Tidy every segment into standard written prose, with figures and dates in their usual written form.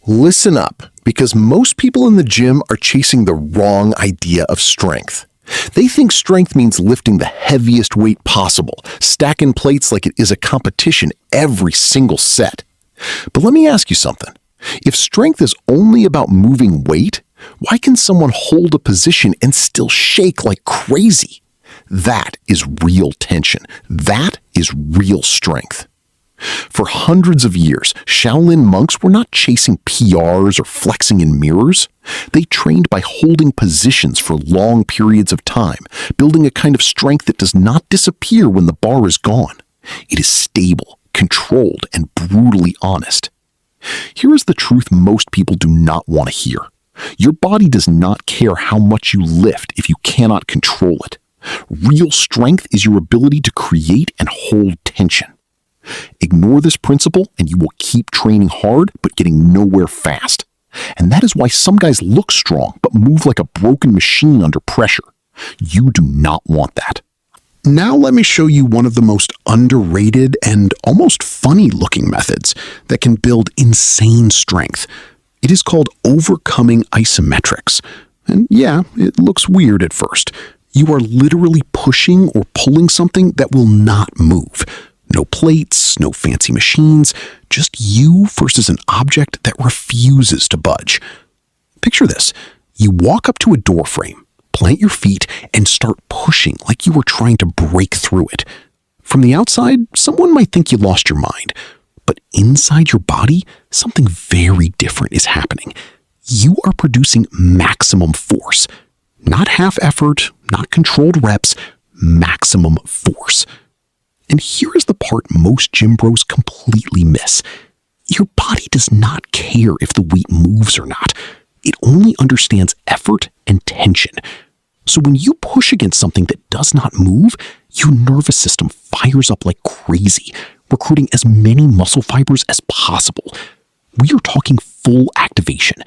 Listen up, because most people in the gym are chasing the wrong idea of strength. They think strength means lifting the heaviest weight possible, stacking plates like it is a competition every single set. But let me ask you something. If strength is only about moving weight, why can someone hold a position and still shake like crazy? That is real tension. That is real strength. For hundreds of years, Shaolin monks were not chasing PRs or flexing in mirrors. They trained by holding positions for long periods of time, building a kind of strength that does not disappear when the bar is gone. It is stable, controlled, and brutally honest. Here is the truth most people do not want to hear. Your body does not care how much you lift if you cannot control it. Real strength is your ability to create and hold tension. Ignore this principle and you will keep training hard but getting nowhere fast. And that is why some guys look strong but move like a broken machine under pressure. You do not want that. Now let me show you one of the most underrated and almost funny-looking methods that can build insane strength. It is called overcoming isometrics. And yeah, it looks weird at first. You are literally pushing or pulling something that will not move. No plates, no fancy machines, just you versus an object that refuses to budge. Picture this. You walk up to a door frame, plant your feet, and start pushing like you were trying to break through it. From the outside, someone might think you lost your mind. But inside your body, something very different is happening. You are producing maximum force. Not half effort, not controlled reps, maximum force. And here is the part most gym bros completely miss. Your body does not care if the weight moves or not. It only understands effort and tension. So when you push against something that does not move, your nervous system fires up like crazy, recruiting as many muscle fibers as possible. We are talking full activation,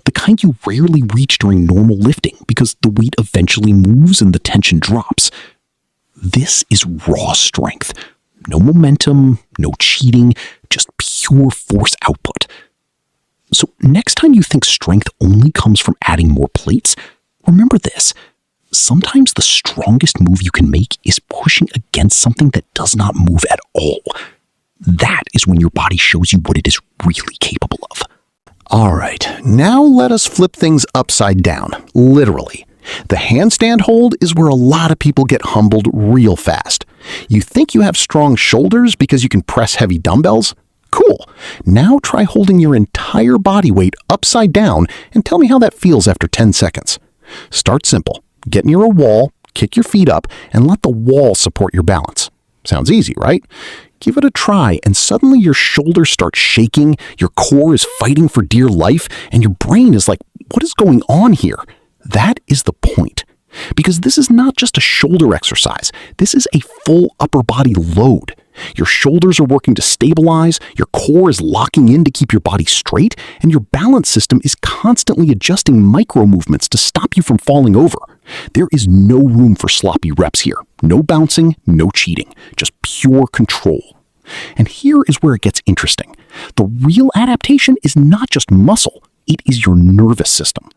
the kind you rarely reach during normal lifting because the weight eventually moves and the tension drops. This is raw strength. No momentum, no cheating, just pure force output. So next time you think strength only comes from adding more plates, remember this. Sometimes the strongest move you can make is pushing against something that does not move at all. That is when your body shows you what it is really capable of. All right, now let us flip things upside down, literally. The handstand hold is where a lot of people get humbled real fast. You think you have strong shoulders because you can press heavy dumbbells? Cool. Now try holding your entire body weight upside down and tell me how that feels after 10 seconds. Start simple. Get near a wall, kick your feet up, and let the wall support your balance. Sounds easy, right? Give it a try, and suddenly your shoulders start shaking, your core is fighting for dear life, and your brain is like, what is going on here? That is the point. Because this is not just a shoulder exercise. This is a full upper body load. Your shoulders are working to stabilize, your core is locking in to keep your body straight, and your balance system is constantly adjusting micro movements to stop you from falling over. There is no room for sloppy reps here. No bouncing, no cheating, just pure control. And here is where it gets interesting. The real adaptation is not just muscle, it is your nervous system.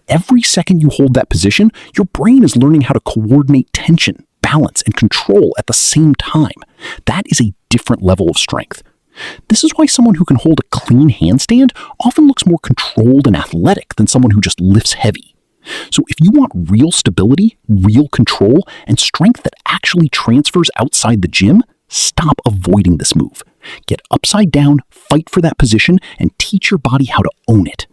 Every second you hold that position, your brain is learning how to coordinate tension, balance, and control at the same time. That is a different level of strength. This is why someone who can hold a clean handstand often looks more controlled and athletic than someone who just lifts heavy. So if you want real stability, real control, and strength that actually transfers outside the gym, stop avoiding this move. Get upside down, fight for that position, and teach your body how to own it.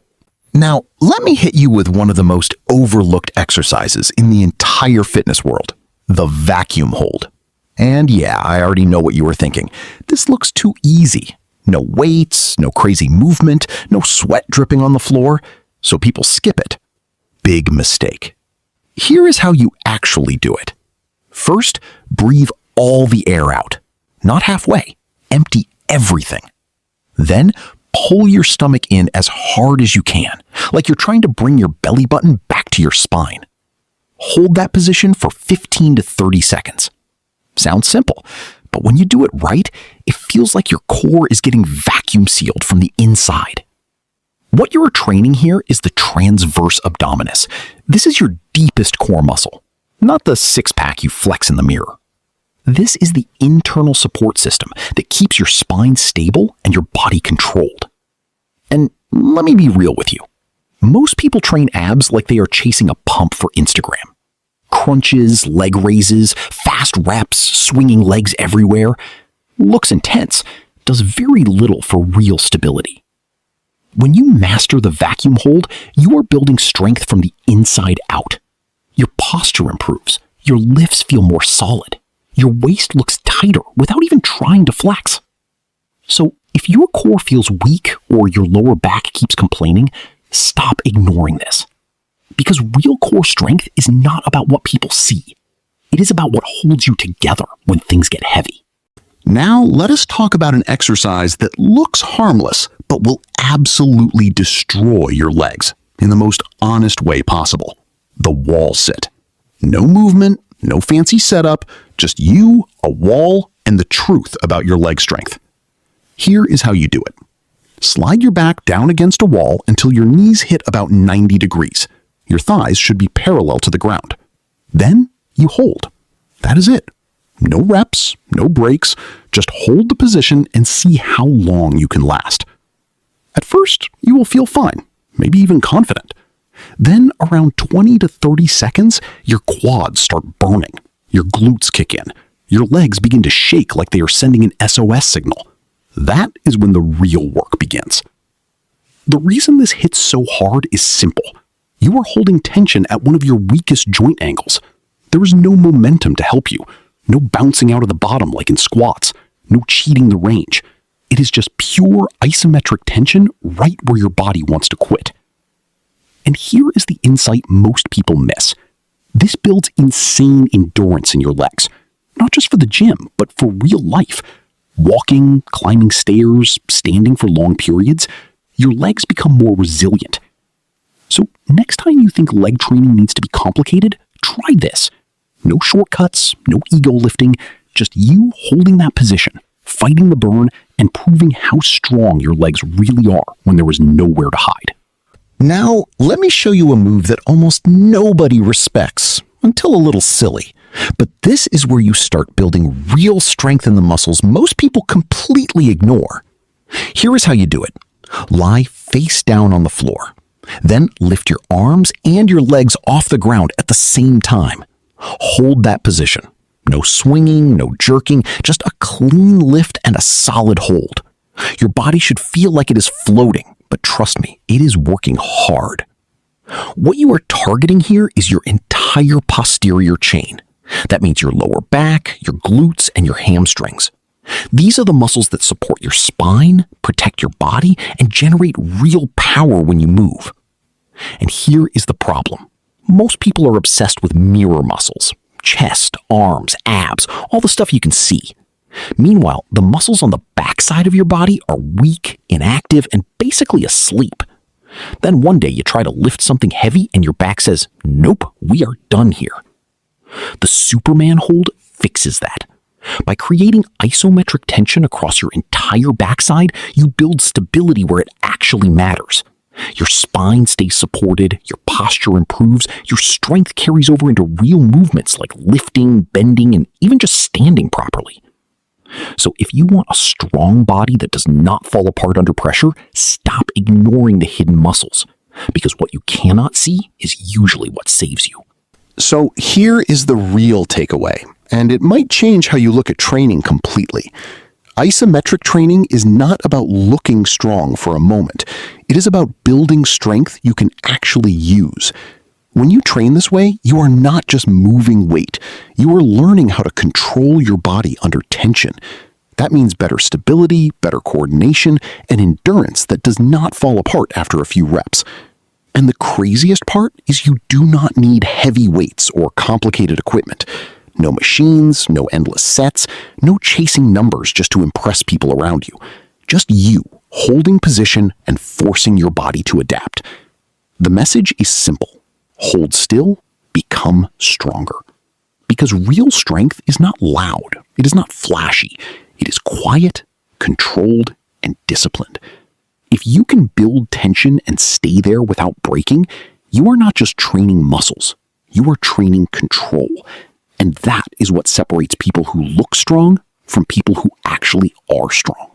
Now, let me hit you with one of the most overlooked exercises in the entire fitness world, the vacuum hold. And yeah, I already know what you were thinking. This looks too easy. No weights, no crazy movement, no sweat dripping on the floor, so people skip it. Big mistake. Here is how you actually do it. First, breathe all the air out. Not halfway. Empty everything. Then, pull your stomach in as hard as you can, like you're trying to bring your belly button back to your spine. Hold that position for 15 to 30 seconds. Sounds simple, but when you do it right, it feels like your core is getting vacuum sealed from the inside. What you're training here is the transverse abdominis. This is your deepest core muscle, not the six-pack you flex in the mirror. This is the internal support system that keeps your spine stable and your body controlled. And let me be real with you. Most people train abs like they are chasing a pump for Instagram. Crunches, leg raises, fast reps, swinging legs everywhere. Looks intense, does very little for real stability. When you master the vacuum hold, you are building strength from the inside out. Your posture improves, your lifts feel more solid, your waist looks tighter without even trying to flex. So if your core feels weak or your lower back keeps complaining, stop ignoring this. Because real core strength is not about what people see. It is about what holds you together when things get heavy. Now let us talk about an exercise that looks harmless, but will absolutely destroy your legs in the most honest way possible. The wall sit. No movement, no fancy setup, just you, a wall, and the truth about your leg strength. Here is how you do it. Slide your back down against a wall until your knees hit about 90 degrees. Your thighs should be parallel to the ground. Then you hold. That is it. No reps, no breaks, just hold the position and see how long you can last. At first, you will feel fine, maybe even confident. Then, around 20 to 30 seconds, your quads start burning, your glutes kick in, your legs begin to shake like they are sending an SOS signal. That is when the real work begins. The reason this hits so hard is simple. You are holding tension at one of your weakest joint angles. There is no momentum to help you. No bouncing out of the bottom like in squats. No cheating the range. It is just pure isometric tension right where your body wants to quit. And here is the insight most people miss. This builds insane endurance in your legs. Not just for the gym, but for real life. Walking, climbing stairs, standing for long periods, your legs become more resilient. So next time you think leg training needs to be complicated, try this. No shortcuts, no ego lifting, just you holding that position, fighting the burn, and proving how strong your legs really are when there is nowhere to hide. Now, let me show you a move that almost nobody respects, until a little silly. But this is where you start building real strength in the muscles most people completely ignore. Here is how you do it. Lie face down on the floor. Then lift your arms and your legs off the ground at the same time. Hold that position. No swinging, no jerking, just a clean lift and a solid hold. Your body should feel like it is floating, but trust me, it is working hard. What you are targeting here is your entire posterior chain. That means your lower back, your glutes, and your hamstrings. These are the muscles that support your spine, protect your body, and generate real power when you move. And here is the problem. Most people are obsessed with mirror muscles. Chest, arms, abs, all the stuff you can see. Meanwhile, the muscles on the backside of your body are weak, inactive, and basically asleep. Then one day you try to lift something heavy and your back says, "Nope, we are done here." The Superman hold fixes that. By creating isometric tension across your entire backside, you build stability where it actually matters. Your spine stays supported, your posture improves, your strength carries over into real movements like lifting, bending, and even just standing properly. So if you want a strong body that does not fall apart under pressure, stop ignoring the hidden muscles, because what you cannot see is usually what saves you. So here is the real takeaway, and it might change how you look at training completely. Isometric training is not about looking strong for a moment. It is about building strength you can actually use. When you train this way, you are not just moving weight. You are learning how to control your body under tension. That means better stability, better coordination, and endurance that does not fall apart after a few reps. And the craziest part is you do not need heavy weights or complicated equipment. No machines, no endless sets, no chasing numbers just to impress people around you. Just you, holding position and forcing your body to adapt. The message is simple. Hold still, become stronger. Because real strength is not loud. It is not flashy. It is quiet, controlled, and disciplined. If you can build tension and stay there without breaking, you are not just training muscles, you are training control. And that is what separates people who look strong from people who actually are strong.